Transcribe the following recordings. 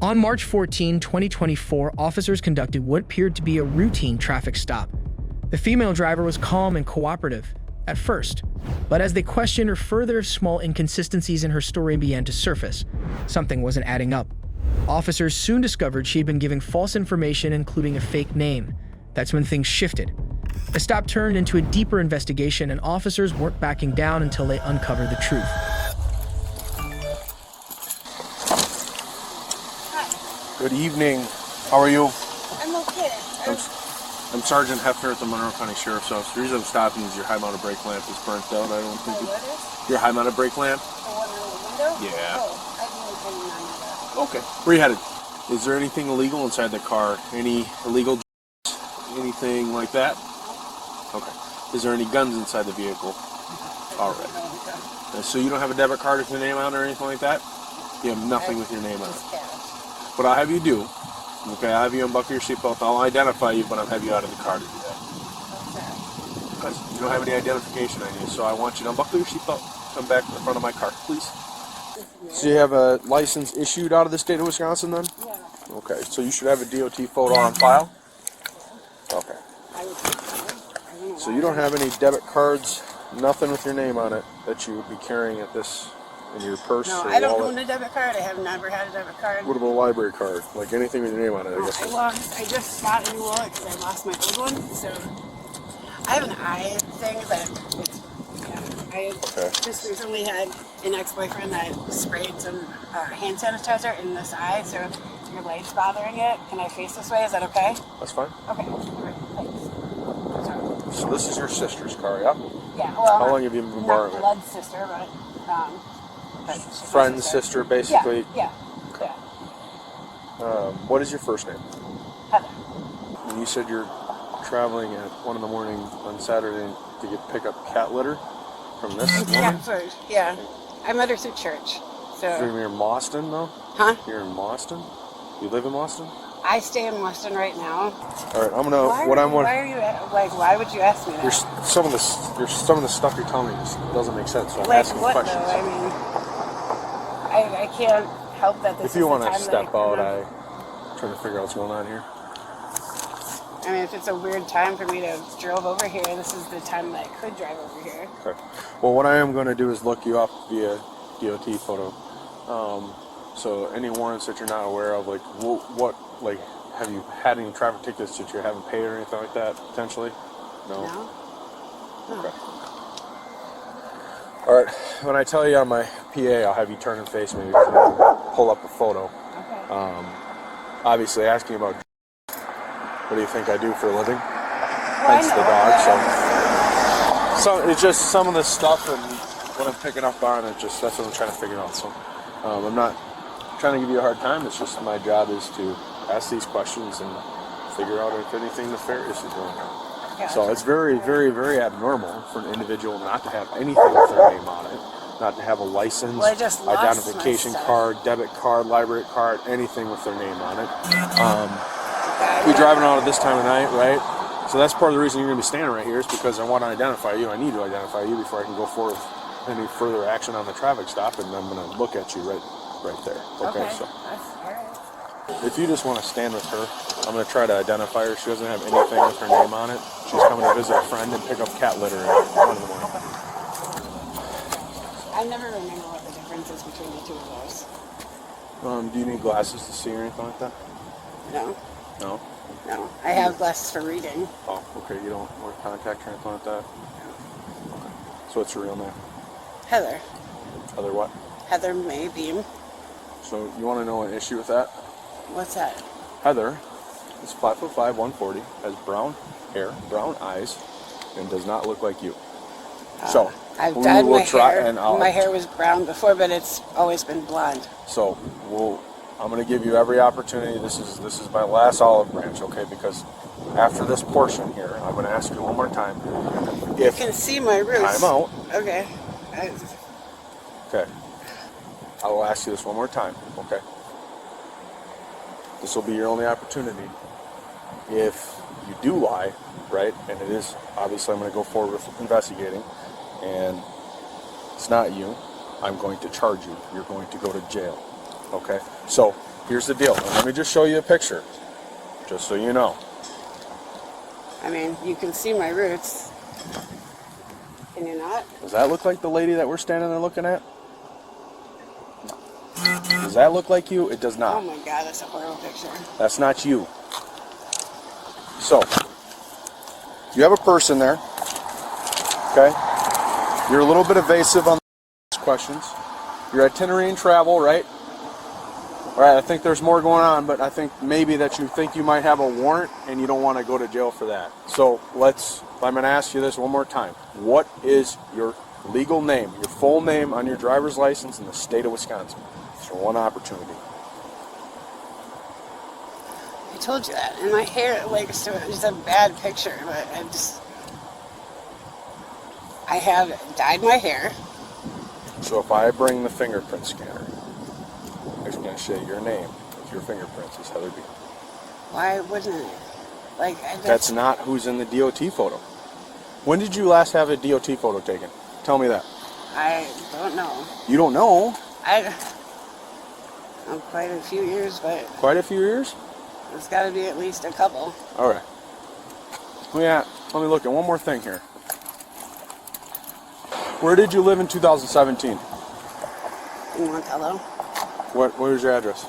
On March 14, 2024, officers conducted what appeared to be a routine traffic stop. The female driver was calm and cooperative at first, but as they questioned her further, small inconsistencies in her story began to surface. Something wasn't adding up. Officers soon discovered she'd been giving false information, including a fake name. That's when things shifted. The stop turned into a deeper investigation, and officers weren't backing down until they uncovered the truth. Good evening. How are you? I'm okay. I'm Sergeant Hefner at the Monroe County Sheriff's Office. The reason I'm stopping is your high mounted brake lamp is burnt out. I don't think your high mounted brake lamp. The one on the window? Yeah. Oh, I didn't even know that. Okay. Where you headed? Is there anything illegal inside the car? Any illegal anything like that? Okay. Is there any guns inside the vehicle? All right. So you don't have a debit card with your name on it or anything like that? You have nothing with your name on it. What I'll have you do, okay, I'll have you unbuckle your seatbelt. I'll identify you, but I'll have you out of the car to do that. Because you don't have any identification on you, so I want you to unbuckle your seatbelt, come back to the front of my car, please. So you have a license issued out of the state of Wisconsin then? Yeah. Okay, so you should have a DOT photo on file? Okay. So you don't have any debit cards, nothing with your name on it that you would be carrying at this in your purse No, or I don't wallet? own a debit card. I have never had a debit card. What about a library card? Like anything with your name on it, I guess. I just bought a new wallet because I lost my old one. So I have an eye thing, but I just recently had an ex-boyfriend that sprayed some hand sanitizer in this eye, so your light's bothering it. Can I face this way? Is that okay? That's fine. Okay. Thanks. So this is your sister's car, yeah? Yeah. Well, How long have you been borrowing not it? blood sister, but she's my Friend, sister, basically. Yeah. Okay. What is your first name? Heather. And you said you're traveling at 1 in the morning on Saturday to pick up cat litter from this woman? Yeah. I met her through church. You're So. near Boston, though? Huh? You're in Boston? You live in Boston? I stay in Weston right now. All right, I'm gonna. Why are you why would you ask me that? Some of the stuff you're telling me just doesn't make sense. So I'm Like asking what questions. though? I mean, I can't help that this If is you want the to time step that out, I I'm trying to figure out what's going on here. I mean, if it's a weird time for me to drove over here, this is the time that I could drive over here. Okay. Well, what I am going to do is look you up via DOT photo. So any warrants that you're not aware of, like what, like, have you had any traffic tickets that you haven't paid or anything like that potentially? No. Okay. All right. When I tell you on my PA, I'll have you turn and face me. Pull up a photo. Okay. Obviously, asking about what do you think I do for a living? Well, Hence I the know. dog. So it's just some of the stuff and what I'm picking up on. That's what I'm trying to figure out. So I'm not trying to give you a hard time. It's just my job is to ask these questions and figure out if anything nefarious is going on. Yeah. So it's very, very, very abnormal for an individual not to have anything with their name on it, not to have a license, Well, I just lost identification my stuff. card, debit card, library card, anything with their name on it. You're driving out at this time of night, right? So that's part of the reason you're going to be standing right here is because I want to identify you. I need to identify you before I can go forward with any further action on the traffic stop, and I'm going to look at you right there. Okay. So That's all right. if you just want to stand with her, I'm going to try to identify her. She doesn't have anything with her name on it. She's coming to visit a friend and pick up cat litter at 1 in the morning. I never remember what the difference is between the two of those. Do you need glasses to see or anything like that? No. No? No. I have glasses for reading. Oh, okay. You don't wear contact or anything like that? Okay. So what's your real name? Heather. Heather what? Heather May Beam. So you want to know an issue with that? What's that? Heather is 5'5", 140, has brown hair, brown eyes, and does not look like you. So I've we dyed will my try, hair. and I'll, My hair was brown before, but it's always been blonde. So I'm going to give you every opportunity. This is my last olive branch, okay? Because after this portion here, I'm going to ask you one more time. You can see my roots. Time out. Okay. Okay. I will ask you this one more time, okay? This will be your only opportunity. If you do lie, right, and it is, obviously I'm going to go forward with investigating, and it's not you, I'm going to charge you. You're going to go to jail, okay? So here's the deal. Let me just show you a picture, just so you know. I mean, you can see my roots. Can you not? Does that look like the lady that we're standing there looking at? Does that look like you? It does not. Oh my God, that's a horrible picture. That's not you. So, you have a person there, okay? You're a little bit evasive on the questions. You're itinerary and travel, right? All right, I think there's more going on, but I think maybe that you think you might have a warrant and you don't want to go to jail for that. So I'm going to ask you this one more time. What is your legal name, your full name on your driver's license in the state of Wisconsin? It's your one opportunity. I told you that. And my hair, like, so it's a bad picture, but I have dyed my hair. So if I bring the fingerprint scanner, it's going to show your name with your fingerprints is Heather B. Why wouldn't it? Like, That's not who's in the DOT photo. When did you last have a DOT photo taken? Tell me that. I don't know. You don't know? Quite a few years, but Quite a few years? it's got to be at least a couple. All right. Let me look at one more thing here. Where did you live in 2017? In Montello. What is your address?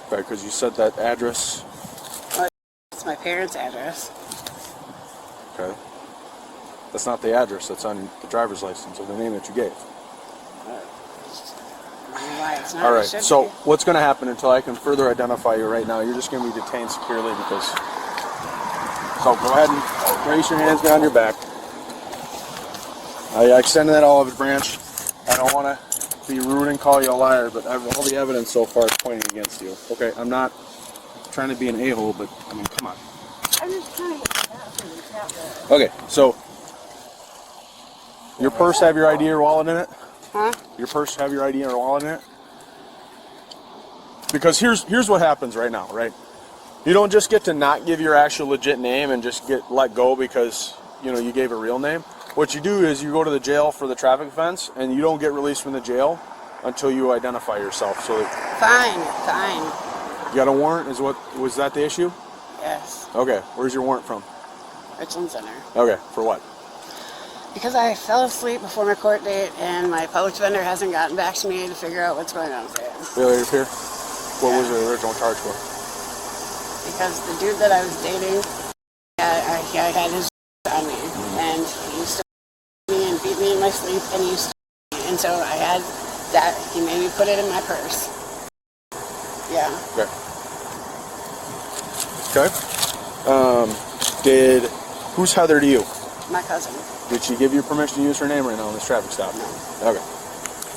Okay, because you said that address. Well, it's my parents' address. Okay. That's not the address that's on the driver's license or the name that you gave. Why it's not? All right, It should so be. what's going to happen until I can further identify you right now, you're just going to be detained securely because... So go ahead and raise your hands down your back. I extended that olive branch. I don't want to be rude and call you a liar, but all the evidence so far is pointing against you. Okay, I'm not trying to be an a-hole, but I mean, come on. I'm just trying to get that for the tablet. Okay, so your purse have your ID or wallet in it? Huh? Your purse have your ID or wallet in it? Because here's what happens right now, right? You don't just get to not give your actual legit name and just get let go because you gave a real name. What you do is you go to the jail for the traffic offense, and you don't get released from the jail until you identify yourself. So Fine. you got a warrant? Was that the issue? Yes. Okay, where's your warrant from? Richland Center. Okay, for what? Because I fell asleep before my court date, and my public defender hasn't gotten back to me to figure out what's going on with it. Failure to appear? What was the original charge for? Because the dude that I was dating, I had his on me, and he used to me and beat me in my sleep, and he used to me, and so I had that. He made me put it in my purse. Yeah. Okay. Who's Heather to you? My cousin. Did she give you permission to use her name right now on this traffic stop? No. Okay.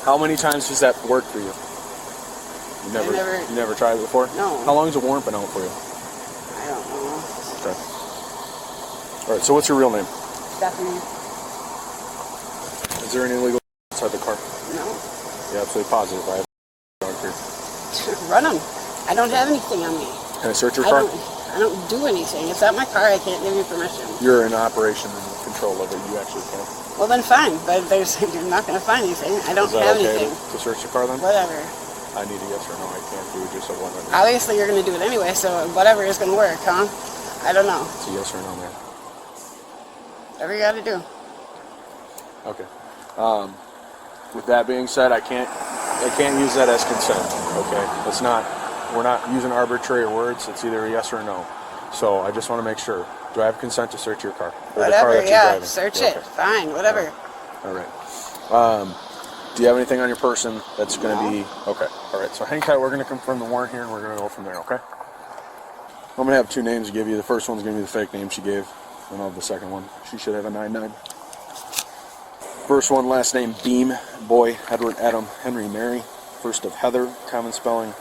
How many times does that work for you? You never tried it before? No. How long has a warrant been out for you? I don't know. Okay. All right, so what's your real name? Stephanie. Is there any illegal inside the car? No. Yeah, absolutely positive. I have on here. Run them. I don't have anything on me. Can I search your car? I don't do anything. It's not my car. I can't give you permission. You're in operation and control of it. You actually can. Well, then fine. But you're not going to find anything. I don't Is that have okay anything. to search the car then? Whatever. I need a yes or no. I can't do just a one. Obviously, you're going to do it anyway, so whatever is going to work, huh? I don't know. It's a yes or no, man. Whatever you got to do. Okay. With that being said, I can't use that as consent. Okay. We're not using arbitrary words. It's either a yes or a no. So I just want to make sure. Do I have consent to search your car? Or the car Whatever, that you're yeah. driving? Search Yeah, it. okay. Fine, whatever. All right. Do you have anything on your person that's going to be... Okay. All right. So hang tight. We're going to confirm the warrant here, and we're going to go from there, okay? I'm going to have two names to give you. The first one's going to be the fake name she gave. And I'll have the second one. She should have a 9-9. First one, last name Beam, boy, Edward, Adam, Henry, Mary. First of Heather, common spelling.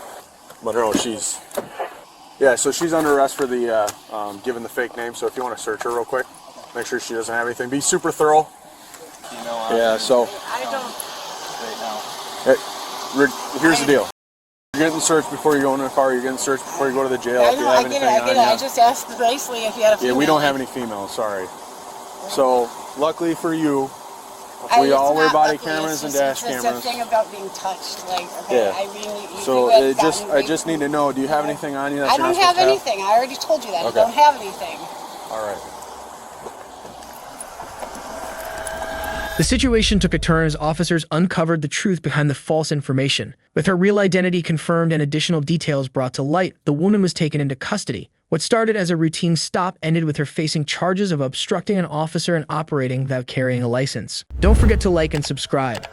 But no, she's... Yeah, so she's under arrest for the giving the fake name. So if you want to search her real quick, make sure she doesn't have anything. Be super thorough. Yeah, so... I don't... Here's the deal. You're getting searched before you go in the car. You're getting searched before you go to the jail. I If you know, have I get it, anything I get on it. you. I just asked nicely if you had a female. Yeah, we don't have any females, sorry. So, luckily for you, We all wear It's not body lucky, cameras and it's dash just cameras. a thing about being touched. Like, okay, Yeah. I mean, you So had I just need to know, do you have anything on you that I you're not don't have supposed to anything. I already told you that. Okay. I don't have anything. All right. The situation took a turn as officers uncovered the truth behind the false information. With her real identity confirmed and additional details brought to light, the woman was taken into custody. What started as a routine stop ended with her facing charges of obstructing an officer and operating without carrying a license. Don't forget to like and subscribe.